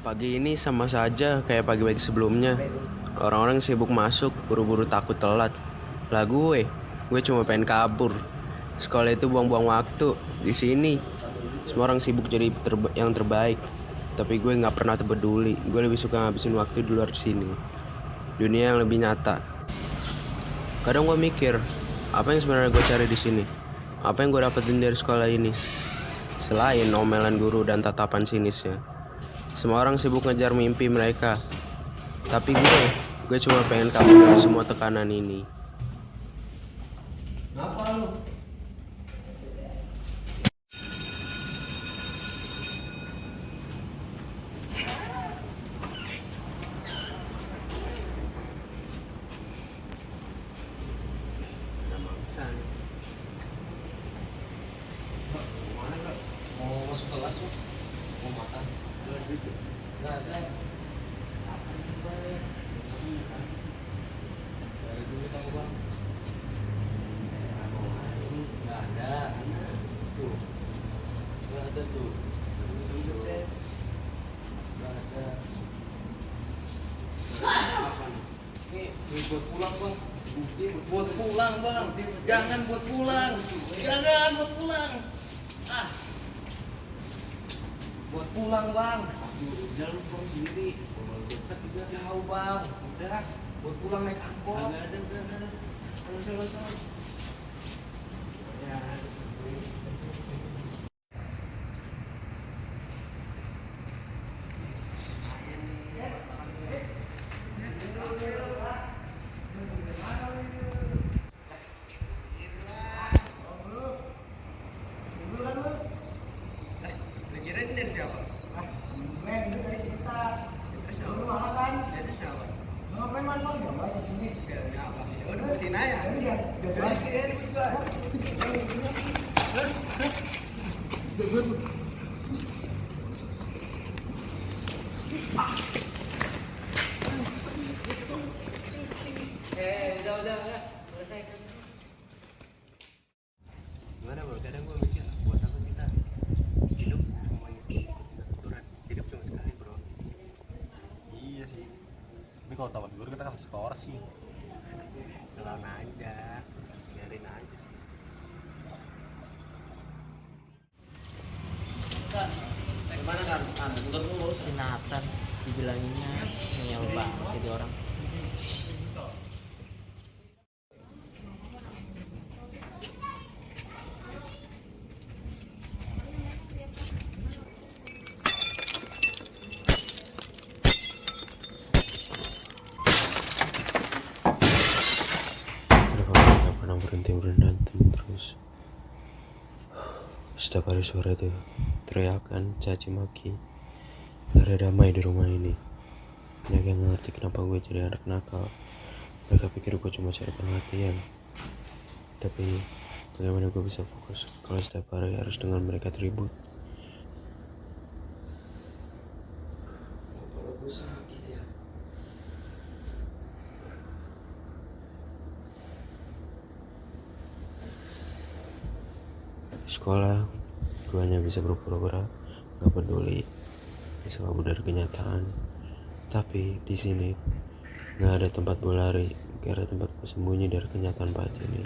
Pagi ini sama saja kayak pagi-pagi sebelumnya. Orang-orang sibuk masuk, buru-buru takut telat. Lah gue cuma pengen kabur. Sekolah itu buang-buang waktu. Di sini, semua orang sibuk jadi yang terbaik. Tapi gue nggak pernah peduli. Gue lebih suka ngabisin waktu di luar sini. Dunia yang lebih nyata. Kadang gue mikir, apa yang sebenarnya gue cari di sini? Apa yang gue dapetin dari sekolah ini? Selain omelan guru dan tatapan sinisnya. Semua orang sibuk ngejar mimpi mereka. Tapi gue cuma pengen kabur dari semua tekanan ini. Kenapa lu? Mana kak? Mau masuk kelas lu? Mau makan? Nggak ada. Apa itu bang? Dari dulu tahu bang. Nggak ada. Tuh. Nggak ada tuh. Nggak ada. Apa nih? Ini buat pulang bang. Buat pulang bang. Jangan buat pulang. Jangan buat pulang. Ah. Buat pulang bang. Aduh, udah lu pulang sendiri. Kalau dekat juga jauh bang. Udah. Buat pulang naik angkot. Ada. Salah. Ya. Kira ini dari siapa? Itu dari kita. Dari Dulu siapa? malah kan. Dari siapa? Ngapain man bang? Ya baik di sini. Dari apa? Oh, udah buktiin aja. Ini ya. Dari sini juga. Udah. Selesai. Gimana bro? Kadang gue mikir, buat apa kita hidup semuanya aturan? Hidup cuma sekali bro. Iya sih. Tapi kalau tamat guru kita kan skor sih. Jalan aja, biarin aja sih. Gimana kan? Menurut lu Si Nathan dibilanginnya ngeyel banget jadi orang. Kenapa mereka pernah berhenti berantem terus? Setiap hari sore tuh teriakan, caci maki. Gak ada damai di rumah ini. Mereka yang ngerti kenapa gue jadi anak nakal. Mereka pikir gue cuma cari perhatian. Tapi bagaimana gue bisa fokus kalau setiap hari harus dengan mereka ribut? Kalau gue sakit ya. Sekolah, gue hanya bisa berpura-pura gak peduli, bisa kabur dari kenyataan. Tapi di sini gak ada tempat gue lari, gak ada tempat gue sembunyi dari kenyataan pahit ini.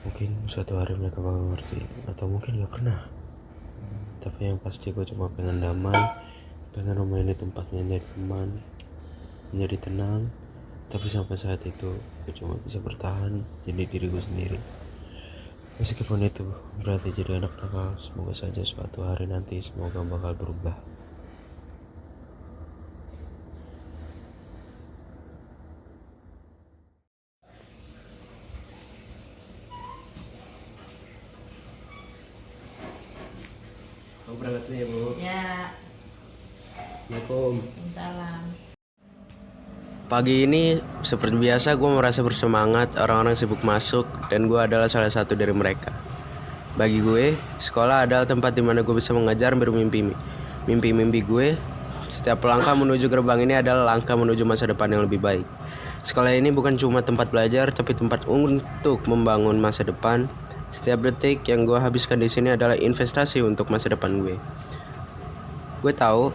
Mungkin suatu hari mereka bakal ngerti, atau mungkin gak pernah. Tapi yang pasti gue cuma pengen damai, pengen rumah ini tempatnya menjadi teman, menjadi tenang. Tapi sampai saat itu gue cuma bisa bertahan jadi diri gue sendiri. Meskipun itu berarti jadi anak nakal, semoga saja suatu hari nanti semoga bakal berubah. Aku berangkat dulu ya bu. Ya, Assalamualaikum. salam. Pagi ini seperti biasa gue merasa bersemangat, orang-orang sibuk masuk dan gue adalah salah satu dari mereka. Bagi gue, sekolah adalah tempat di mana gue bisa mengejar mimpi-mimpi gue. Setiap langkah menuju gerbang ini adalah langkah menuju masa depan yang lebih baik. Sekolah ini bukan cuma tempat belajar, tapi tempat untuk membangun masa depan. Setiap detik yang gue habiskan di sini adalah investasi untuk masa depan gue. Gue tahu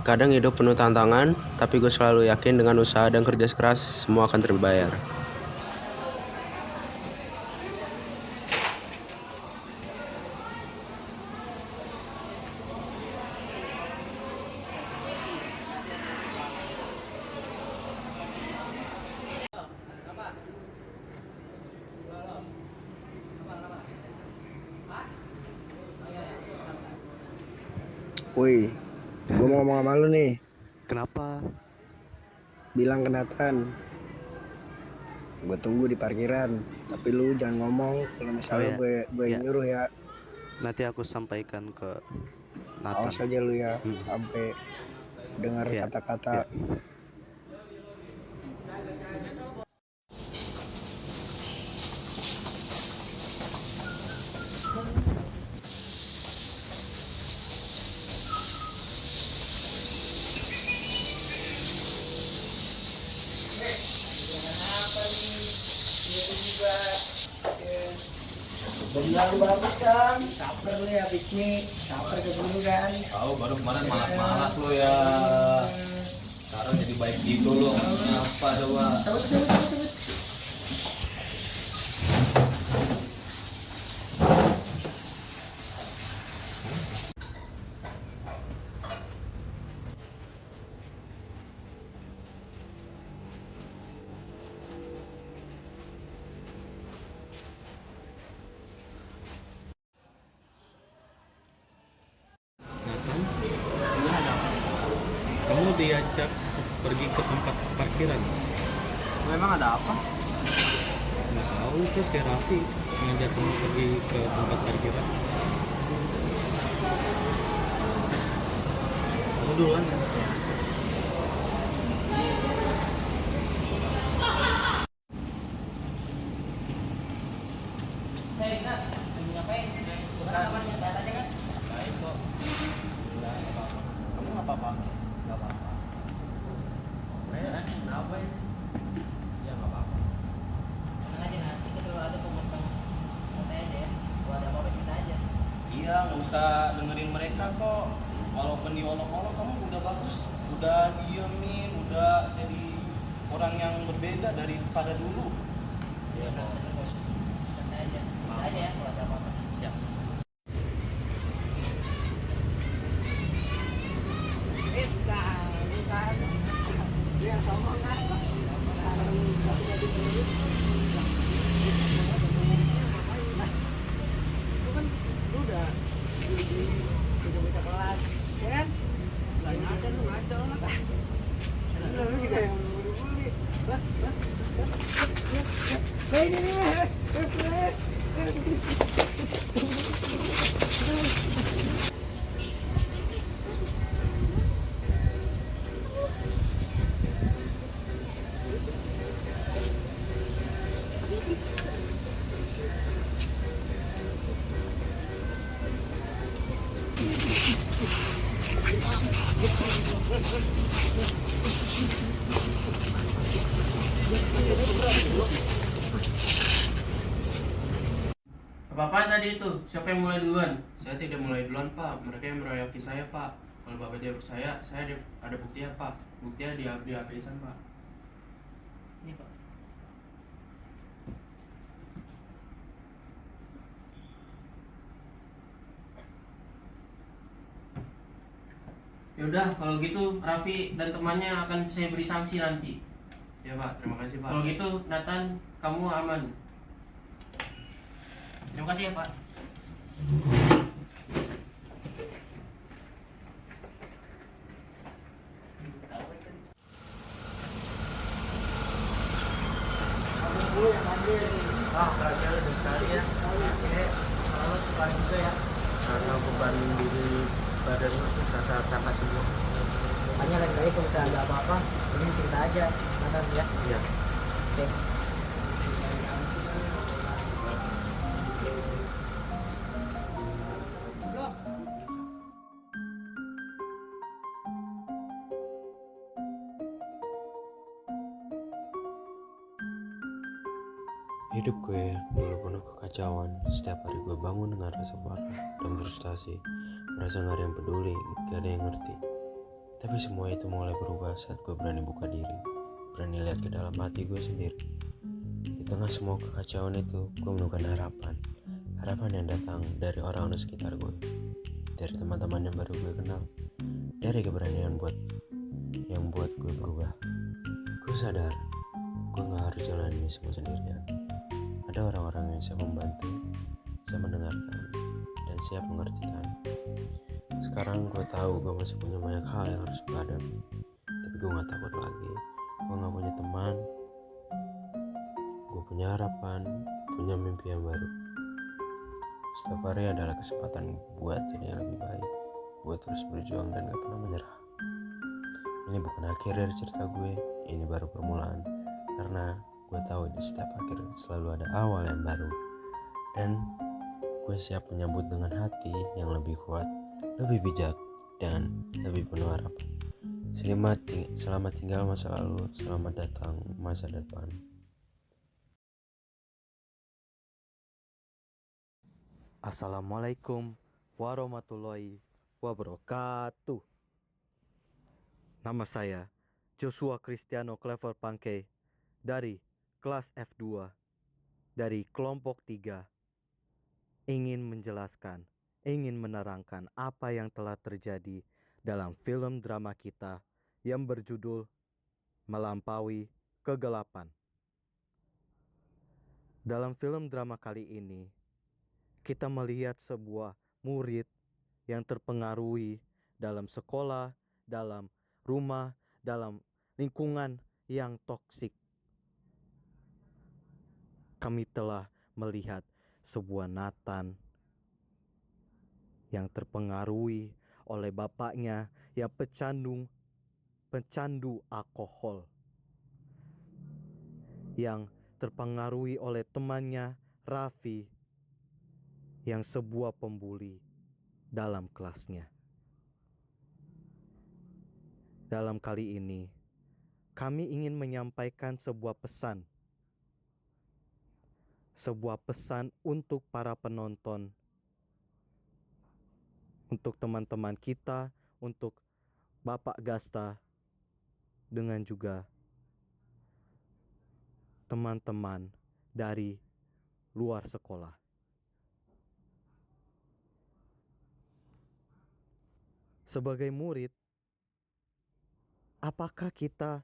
Kadang hidup penuh tantangan, tapi gue selalu yakin dengan usaha dan kerja keras semua akan terbayar. Woi, gue mau ngomong sama lu nih. Kenapa? Bilang ke Nathan. Gue tunggu di parkiran. Tapi lu jangan ngomong kalau misalnya Oh, ya. gue Ya. nyuruh ya. Nanti aku sampaikan ke Awas Nathan. aja lu ya. Hmm. Sampai dengar Ya. kata-kata. Ya. Benar bagus kan? Caper lu ya piknik. Caper ke dulu kan? Tahu baru kemarin malas-malas lo ya. Sekarang jadi baik gitu lo. Apa coba? Nathan, kamu diajak pergi ke tempat parkiran. Memang ada apa? Nggak tahu, itu si Raffi ngajak kamu pergi ke tempat parkiran. Kamu duluan ya. Hei, Nak, lagi ngapain? Bukan namanya, sehat aja kan? Baik kok. Kamu nggak apa-apa? Nggak apa-apa. Kenapa ini? Ya nggak apa-apa. Tenang aja, nanti kita selalu ada pemenang. Santai aja ya. Kalau ada apa-apa kita aja. Iya, nggak usah dengerin mereka kok. Walaupun diolok-olok kamu udah bagus, udah diemin, udah jadi orang yang berbeda daripada dulu. Iya kok. Santai aja. Kita aja ya kalau ada apa-apa. Siap. Bukan. Dia sama kan? Lu kan lu udah bisa kelas, ya kan? Lagi ngaca lu ngaca lah. Lu juga yang bully-bully. Ini nih. Apa-apa tadi itu? Siapa yang mulai duluan? Saya tidak mulai duluan, Pak. Mereka yang meroyoki saya, Pak. Kalau Bapak tidak percaya, saya ada buktinya, Pak. Buktinya di HP-san, Pak. Ini Pak. Yaudah, kalau gitu Raffi dan temannya akan saya beri sanksi nanti. Ya, Pak. Terima kasih, Pak. Kalau gitu, Nathan, kamu aman. Terima kasih ya Pak. Ah, kerja udah sekali ya. Oke, kalau bukan juga ya. Karena beban diri badan lu tuh terasa terangkat semua. Makanya lain kali kalau misalnya ada apa-apa, ini cerita aja, Nathan ya. Iya. Oke. Hidup gue dulu penuh kekacauan. Setiap hari gue bangun dengan rasa marah dan frustasi. Merasa gak ada yang peduli, gak ada yang ngerti. Tapi semua itu mulai berubah saat gue berani buka diri, berani lihat ke dalam hati gue sendiri. Di tengah semua kekacauan itu, gue menemukan harapan. Harapan yang datang dari orang-orang sekitar gue, dari teman-teman yang baru gue kenal, dari keberanian yang buat gue berubah. Gue sadar, gue gak harus jalan ini semua sendirian. Ada orang-orang yang siap membantu, siap mendengarkan, dan siap mengertikan. Sekarang gue tahu gue masih punya banyak hal yang harus gue hadapi, tapi gue gak takut lagi. Gue gak punya teman, gue punya harapan, punya mimpi yang baru. Setiap hari adalah kesempatan buat jadi yang lebih baik, buat terus berjuang dan gak pernah menyerah. Ini bukan akhir dari cerita gue, ini baru permulaan. Karena gue tahu di setiap akhir selalu ada awal yang baru. Dan gue siap menyambut dengan hati yang lebih kuat, lebih bijak, dan lebih penuh harapan. Selamat tinggal masa lalu, selamat datang masa depan. Assalamualaikum warahmatullahi wabarakatuh. Nama saya Joshua Cristiano Clever Pangke dari kelas F2 dari kelompok 3. Ingin menjelaskan, ingin menerangkan apa yang telah terjadi dalam film drama kita yang berjudul Melampaui Kegelapan. Dalam film drama kali ini, kita melihat sebuah murid yang terpengaruhi dalam sekolah, dalam rumah, dalam lingkungan yang toksik. Kami telah melihat sebuah Nathan yang terpengaruhi oleh bapaknya yang pecandu alkohol, yang terpengaruhi oleh temannya Raffi yang sebuah pembuli dalam kelasnya. Dalam kali ini, kami ingin menyampaikan sebuah pesan untuk para penonton, untuk teman-teman kita, untuk Bapak Gasta, dengan juga teman-teman dari luar sekolah. Sebagai murid, apakah kita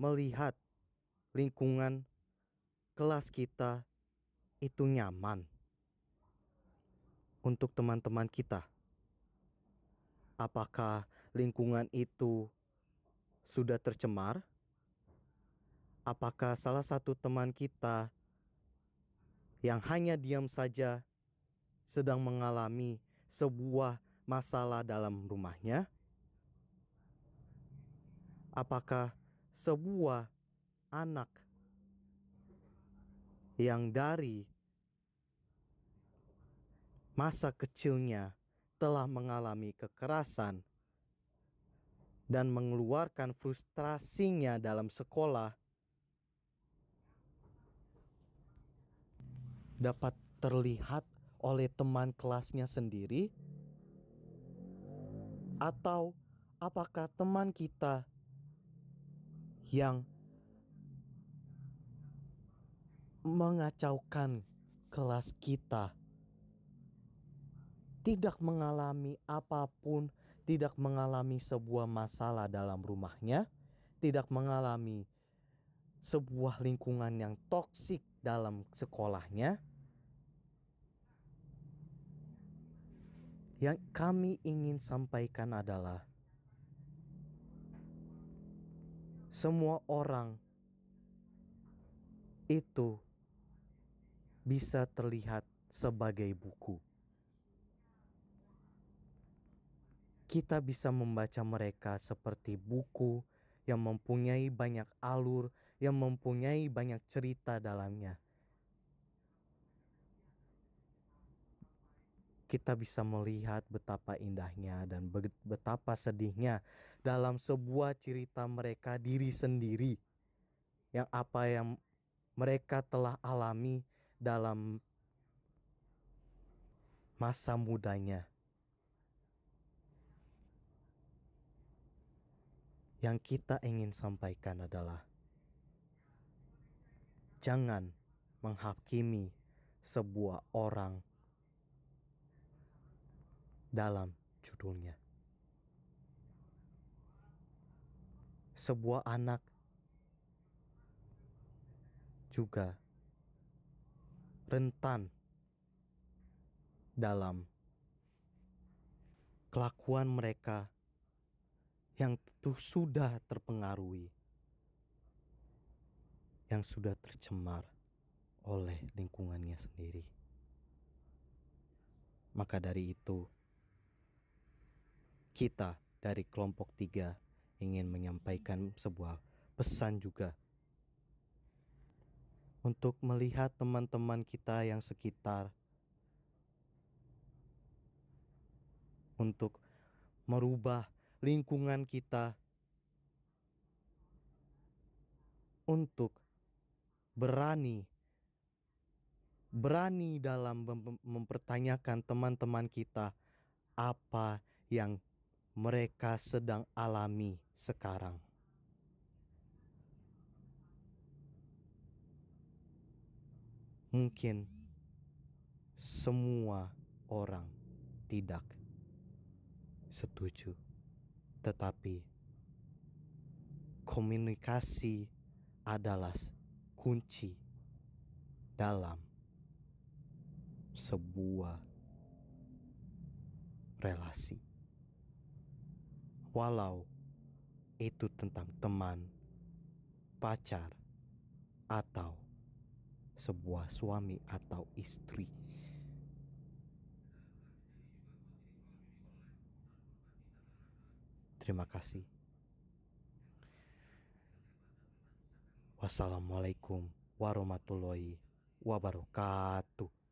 melihat lingkungan kelas kita itu nyaman untuk teman-teman kita? Apakah lingkungan itu sudah tercemar? Apakah salah satu teman kita yang hanya diam saja sedang mengalami sebuah masalah dalam rumahnya? Apakah sebuah anak yang dari masa kecilnya telah mengalami kekerasan dan mengeluarkan frustrasinya dalam sekolah dapat terlihat oleh teman kelasnya sendiri? Atau apakah teman kita yang mengacaukan kelas kita tidak mengalami apapun, tidak mengalami sebuah masalah dalam rumahnya, tidak mengalami sebuah lingkungan yang toksik dalam sekolahnya? Yang kami ingin sampaikan adalah semua orang itu bisa terlihat sebagai buku. Kita bisa membaca mereka seperti buku yang mempunyai banyak alur, yang mempunyai banyak cerita dalamnya. Kita bisa melihat betapa indahnya dan betapa sedihnya dalam sebuah cerita mereka diri sendiri, yang apa yang mereka telah alami dalam masa mudanya. Yang kita ingin sampaikan adalah jangan menghakimi sebuah orang dalam judulnya. Sebuah anak juga rentan dalam kelakuan mereka yang tentu sudah terpengaruhi, yang sudah tercemar oleh lingkungannya sendiri. Maka dari itu, kita dari kelompok 3 ingin menyampaikan sebuah pesan juga untuk melihat teman-teman kita yang sekitar, untuk merubah lingkungan kita, untuk berani dalam mempertanyakan teman-teman kita apa yang mereka sedang alami sekarang. Mungkin semua orang tidak setuju, tetapi komunikasi adalah kunci dalam sebuah relasi. Walau itu tentang teman, pacar, atau sebuah suami atau istri. Terima kasih. Wassalamualaikum warahmatullahi wabarakatuh.